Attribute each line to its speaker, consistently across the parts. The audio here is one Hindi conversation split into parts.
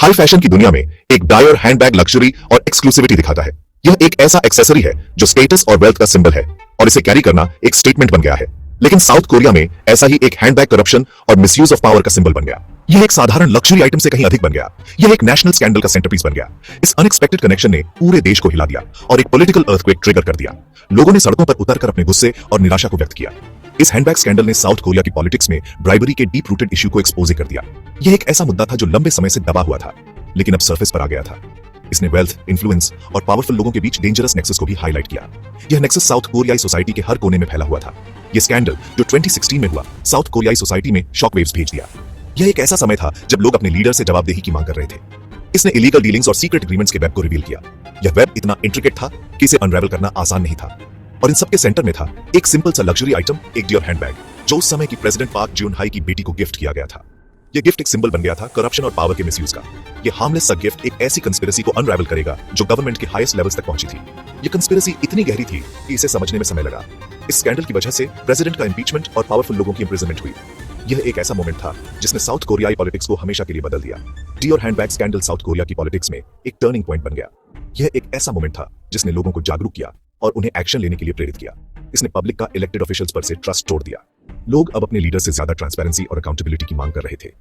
Speaker 1: हाई फैशन की दुनिया में एक डायर हैंडबैग लग्जरी और एक्सक्लूसिविटी दिखाता है। यह एक ऐसा एक्सेसरी है जो स्टेटस और वेल्थ का सिंबल है और इसे कैरी करना एक स्टेटमेंट बन गया है। लेकिन साउथ कोरिया में ऐसा ही एक हैंडबैग करप्शन और मिसयूज ऑफ पावर का सिंबल बन गया। यह एक साधारण लग्जरी आइटम से कहीं अधिक बन गया। यह एक नेशनल स्कैंडल का सेंटरपीस बन गया। इस अनएक्सपेक्टेड कनेक्शन ने पूरे देश को हिला दिया और एक पॉलिटिकल अर्थक्वेक ट्रिगर कर दिया। लोगों ने सड़कों पर उतरकर अपने गुस्से और निराशा को व्यक्त किया। इस हैंडबैग स्कैंडल ने साउथ कोरिया की पॉलिटिक्स में ब्राइबरी के डीप रूटेड इश्यू को एक्सपोज कर दिया। यह एक ऐसा मुद्दा था जो लंबे समय से दबा हुआ था, लेकिन अब सरफेस पर आ गया था। इसने वेल्थ, इन्फ्लुएंस और पावरफुल लोगों के बीच डेंजरस नेक्सस को भी हाईलाइट किया। यह नेक्सस साउथ कोरियाई सोसाइटी के हर कोने में फैला हुआ था। यह स्कैंडल जो 2016 में हुआ, साउथ कोरियाई सोसाइटी में शॉकवेव्स भेज दिया। यह एक ऐसा समय था जब लोग अपने लीडर से जवाबदेही की मांग कर रहे थे। इसने इलीगल डीलिंग्स और सीक्रेट एग्रीमेंट्स के वेब को रिवील किया। यह वेब इतना इंट्रिकेट था कि इसे अनरेवल करना आसान नहीं था। और इन सबके सेंटर में था एक सिंपल सा लग्जरी आइटम, एक डियर हैंडबैग, जो उस समय की प्रेसिडेंट पार्क ज्यून हाई की बेटी को गिफ्ट किया गया था। यह गिफ्ट एक सिंबल बन गया था करप्शन और पावर के मिसयूज का। यह हार्मलेस सा गिफ्ट एक ऐसी कंस्पिरेसी को अनरावल करेगा जो गवर्नमेंट के हाईएस्ट लेवल्स तक पहुंची थी। यह कंस्पिरेसी इतनी गहरी थी कि इसे समझने में समय लगा। इस स्कैंडल की वजह से प्रेसिडेंट का इंपीचमेंट और पावरफुल लोगों की इंप्रिजनमेंट हुई। यह एक ऐसा मोमेंट था जिसने साउथ कोरियाई पॉलिटिक्स को हमेशा के लिए बदल दिया। Dior handbag scandal South Korea की पॉलिटिक्स में एक टर्निंग पॉइंट बन गया। यह एक ऐसा मोमेंट था जिसने लोगों को जागरूक किया और उन्हें एक्शन लेने के लिए प्रेरित किया। इसने पब्लिक का इलेक्टेड ऑफिशियल्स पर से ट्रस्ट तोड़ दिया। लोग अब अपने लीडर से ज्यादा ट्रांसपेरेंसी और अकाउंटेबिलिटी की मांग कर रहे थे।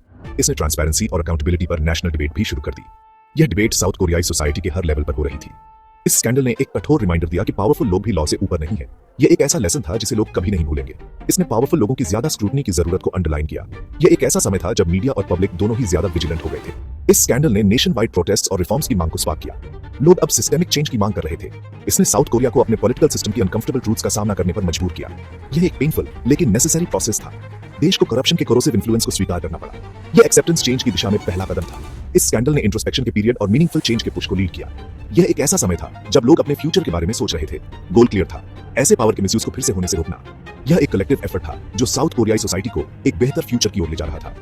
Speaker 1: इसने ट्रांसपेरेंसी और अकाउंटेबिलिटी पर नेशनल डिबेट भी शुरू कर दी। यह डिबेट साउथ कोरियाई सोसाइटी के हर लेवल पर हो रही थी। इस स्कैंडल ने एक कठोर रिमाइंडर दिया कि पावरफुल लोग भी लॉ से ऊपर नहीं है। यह एक ऐसा लेसन था जिसे लोग कभी नहीं भूलेंगे। इसने पावरफुल लोगों की ज्यादा स्क्रूटनी की जरूरत को अंडरलाइन किया। यह एक ऐसा समय था जब मीडिया और पब्लिक दोनों ही ज्यादा विजिलेंट हो गए थे। इस स्कैंडल ने नेशन वाइड प्रोटेस्ट और रिफॉर्म्स की मांग को स्पार्क किया। लोग अब सिस्टेमिक चेंज की मांग कर रहे थे। इसने साउथ कोरिया को अपने पॉलिटिकल सिस्टम की अनकंफर्टेबल ट्रूथ्स का सामना करने पर मजबूर किया। यह एक पेनफुल लेकिन नेसेसरी प्रोसेस था। देश को करप्शन के कोरोसिव इन्फ्लुएंस को स्वीकार करना पड़ा। यह एक्सेप्टेंस चेंज की दिशा में पहला कदम था। इस स्कैंडल ने इंट्रोस्पेक्शन के पीरियड और मीनिंगफुल चेंज के पुश को लीड किया। यह एक ऐसा समय था जब लोग अपने फ्यूचर के बारे में सोच रहे थे। गोल क्लियर था, ऐसे पावर के मिसयूज को फिर से होने से रोकना। यह एक कलेक्टिव एफर्ट था जो साउथ कोरियाई सोसाइटी को एक बेहतर फ्यूचर की ओर ले जा रहा था।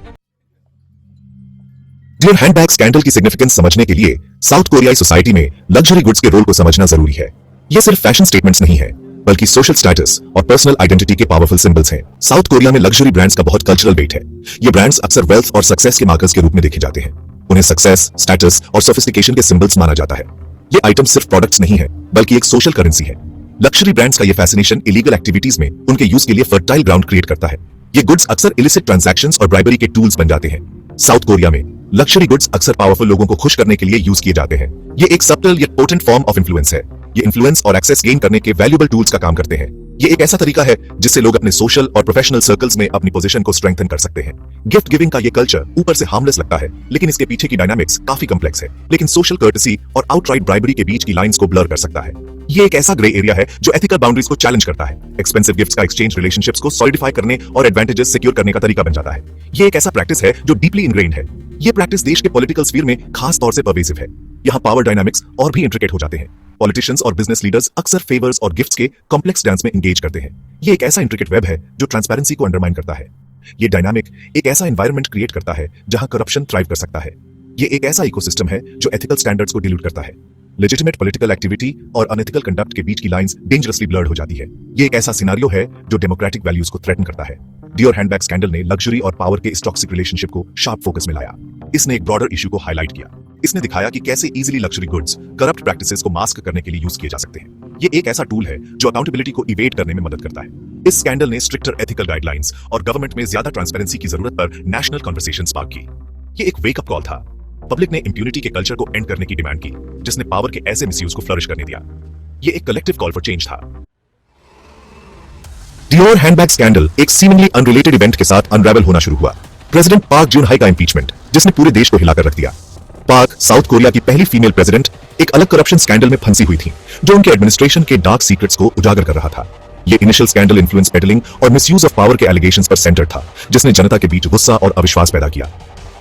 Speaker 1: डियर हैंडबैग स्कैंडल की सिग्निफिकेंस समझने के लिए साउथ कोरियाई सोसाइटी में लग्जरी गुड्स के रोल को समझना जरूरी है। यह सिर्फ फैशन स्टेटमेंट्स नहीं है, बल्कि सोशल स्टेटस और पर्सनल आइडेंटिटी के पावरफुल सिंबल्स हैं। साउथ कोरिया में लग्जरी ब्रांड्स का बहुत कल्चरल वेट है। ये ब्रांड्स अक्सर वेल्थ और सक्सेस के मार्कर्स के रूप में देखे जाते हैं। उन्हें सक्सेस, स्टेटस और सोफिस्टिकेशन के सिंबल्स माना जाता है। ये आइटम सिर्फ प्रोडक्ट्स नहीं है, बल्कि एक सोशल करेंसी है। लग्जरी ब्रांड्स का ये फैसिनेशन इलीगल एक्टिविटीज में उनके यूज के लिए फर्टाइल ग्राउंड क्रिएट करता है। ये गुड्स अक्सर इलिसिट ट्रांजैक्शंस और ब्राइबरी के टूल्स बन जाते हैं। साउथ कोरिया में लग्जरी गुड्स अक्सर पावरफुल लोगों को खुश करने के लिए यूज किए जाते हैं। ये एक subtle yet potent form of influence है। ये इन्फ्लुएंस और एक्सेस गेन करने के वैल्यूएबल टूल्स का काम करते हैं। ये एक ऐसा तरीका है जिससे लोग अपने सोशल और प्रोफेशनल सर्कल्स में अपनी पोजीशन को स्ट्रेंथन कर सकते हैं। गिफ्ट गिविंग का ये कल्चर ऊपर से हार्मलेस लगता है, लेकिन इसके पीछे की डायनामिक्स काफी कॉम्प्लेक्स है। लेकिन सोशल कर्टेसी और आउटराइट ब्राइबरी के बीच की लाइंस को ब्लर कर सकता है। ये एक ऐसा ग्रे एरिया है जो एथिकल बाउंड्रीज को चैलेंज करता है। एक्सपेंसिव गिफ्ट्स का एक्सचेंज रिलेशनशिप्स को सॉलिडिफाई करने और एडवांटेजेस सिक्योर करने का तरीका बन जाता है। ये एक ऐसा प्रैक्टिस है जो डीपली इनग्रेन्ड है। ये प्रैक्टिस देश के पॉलिटिकल स्फीयर में खास तौर से परवेसिव है। यहाँ पावर डायनामिक्स और भी इंट्रिकेट हो जाते हैं। पॉलिटिशियंस और बिजनेस लीडर्स अक्सर फेवर्स और गिफ्ट्स के कॉम्प्लेक्स डांस में एंगेज करते हैं। ये एक ऐसा इंट्रिकेट वेब है जो ट्रांसपेरेंसी को अंडरमाइन करता है। ये डायनामिक एक ऐसा एनवायरनमेंट क्रिएट करता है जहां करप्शन थ्राइव कर सकता है। ये एक ऐसा इकोसिस्टम है जो एथिकल स्टैंडर्ड्स को डिल्यूट करता है। लेजिटिमेट पॉलिटिकल एक्टिविटी और अनएथिकल कंडक्ट के बीच की लाइंस डेंजरसली ब्लर्ड हो जाती है। ये एक ऐसा सिनारियो है जो डेमोक्रेटिक वैल्यूज को थ्रेटन करता है। डियर हैंडबैग स्कैंडल ने लग्जरी और पावर के इस टॉक्सिक रिलेशनशिप को शार्प फोकस में लाया। इसने एक ब्रॉडर इशू को हाईलाइट किया। इसने दिखाया कि कैसे easily luxury goods corrupt practices को मास्क करने के लिए यूज किए जा सकते हैं। ये एक ऐसा टूल है जो अकाउंटेबिलिटी को इवेट करने में मदद करता है। इस स्कैंडल ने स्ट्रिक्टर एथिकल गाइडलाइंस और गवर्नमेंट में ज्यादा ट्रांसपेरेंसी की जरूरत पर नेशनल कन्वर्सेशन स्पार्क की। ये एक वेकअप कॉल था। पब्लिक ने इंप्यूनिटी के कल्चर को एंड करने की डिमांड की, जिसने पावर के ऐसे मिसयूज को फ्लरिश करने दिया। ये एक कलेक्टिव कॉल फॉर चेंज था। डियोर हैंडबैग स्कैंडल एक सीमिंगली अनरिलेटेड इवेंट के साथ अनरेवल होना शुरू हुआ। प्रेसिडेंट पार्क ज्यून हाई का इंपीचमेंट, जिसने पूरे देश को हिलाकर रख दिया। पार्क साउथ कोरिया की पहली फीमेल प्रेसिडेंट एक अलग करप्शन स्कैंडल में फंसी हुई थी, जो उनके एडमिनिस्ट्रेशन के डार्क सीक्रेट्स को उजागर कर रहा था। ये इनिशियल स्कैंडल इन्फ्लुएंस पेडलिंग और मिसयूज ऑफ पावर के एलिगेशंस पर सेंटर था, जिसने जनता के बीच गुस्सा और अविश्वास पैदा किया।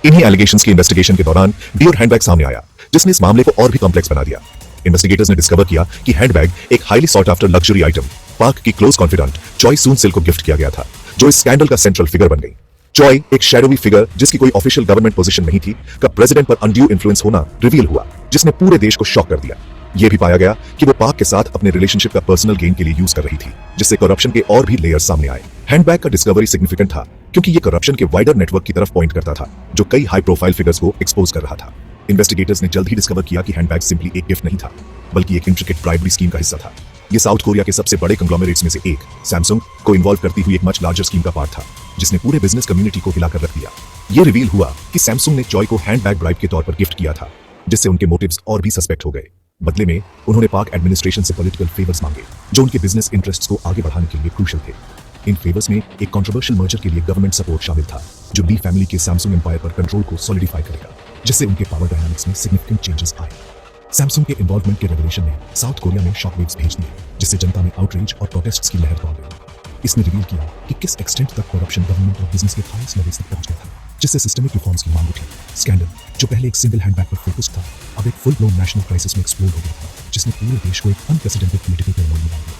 Speaker 1: इन्हीं एलिगेशंस की इन्वेस्टिगेशन के दौरान डियर हैंडबैग सामने आया, जिसने इस मामले को और भी कॉम्प्लेक्स बना दिया। इन्वेस्टिगेटर्स ने डिस्कवर किया कि हैंडबैग एक highly sought after luxury item park की क्लोज कॉन्फिडेंट चॉय सून सिल को गिफ्ट किया गया था, जो इस स्कैंडल का सेंट्रल फिगर बन गई। चॉय, एक शैडोवी फिगर जिसकी कोई ऑफिशियल गवर्नमेंट पोजीशन नहीं थी, का प्रेसिडेंट पर अनड्यू इन्फ्लुएंस होना रिवील हुआ, जिसने पूरे देश को शॉक कर दिया। यह भी पाया गया कि वो पार्क के साथ अपने रिलेशनशिप का पर्सनल गेन के लिए यूज कर रही थी, जिससे करप्शन के और भी लेयर्स सामने आए। हैंडबैग का डिस्कवरी सिग्निफिकेंट था क्योंकि ये करप्शन के वाइडर नेटवर्क की तरफ पॉइंट करता था, जो कई हाई प्रोफाइल फिगर्स को एक्सपोज कर रहा था। इन्वेस्टिगेटर्स ने जल्द ही डिस्कवर किया कि हैंडबैग सिंपली एक गिफ्ट नहीं था, बल्कि एक इंट्रिकेट ब्राइबरी स्कीम का हिस्सा था। ये साउथ कोरिया के सबसे बड़े कंग्लोमरेट्स में से एक सैमसंग को इन्वॉल्व करती हुई एक मच लार्जर स्कीम का पार्ट था, जिसने पूरे बिजनेस कम्युनिटी को हिलाकर रख दिया। ये रिवील हुआ कि सैमसंग ने चॉय को हैंडबैग ब्राइब के तौर पर गिफ्ट किया था, जिससे उनके मोटिव्स और भी सस्पेक्ट हो गए। बदले में उन्होंने पाक एडमिनिस्ट्रेशन से पॉलिटिकल फेवर्स मांगे, जो उनके बिजनेस इंटरेस्ट्स को आगे बढ़ाने के लिए क्रूशियल थे। इन फेवर्स में एक कंट्रोवर्शियल मर्जर के लिए गवर्नमेंट सपोर्ट शामिल था, जो ली फैमिली के सैमसंग एम्पायर पर कंट्रोल को सॉलिडिफाई करेगा, जिससे उनके पावर डायनामिक्स में सिग्निफिकेंट चेंजेस आए। सैमसंग के इन्वॉल्वमेंट के रेवलेशन ने साउथ कोरिया में शॉकवेव्स भेज दिए, जिससे जनता में आउटरीच और प्रोटेस्ट्स की लहर दौड़ गई। इसने रिवील किया कि किस एक्सटेंट तक करप्शन गवर्नमेंट और बिजनेस के हाईएस्ट लेवल्स तक पहुंच गया था, जिससे सिस्टमिक रिफॉर्म्स की मांग उठी। स्कैंडल, जो पहले एक सिंगल हैंडबैग पर फोकस था, अब एक फुल ब्लोन नेशनल क्राइसिस में एक्सप्लोड हो गया था, जिसने पूरे देश को एक अनप्रेसिडेंटेड पॉलिटिकल टर्मोइल में डाल दिया।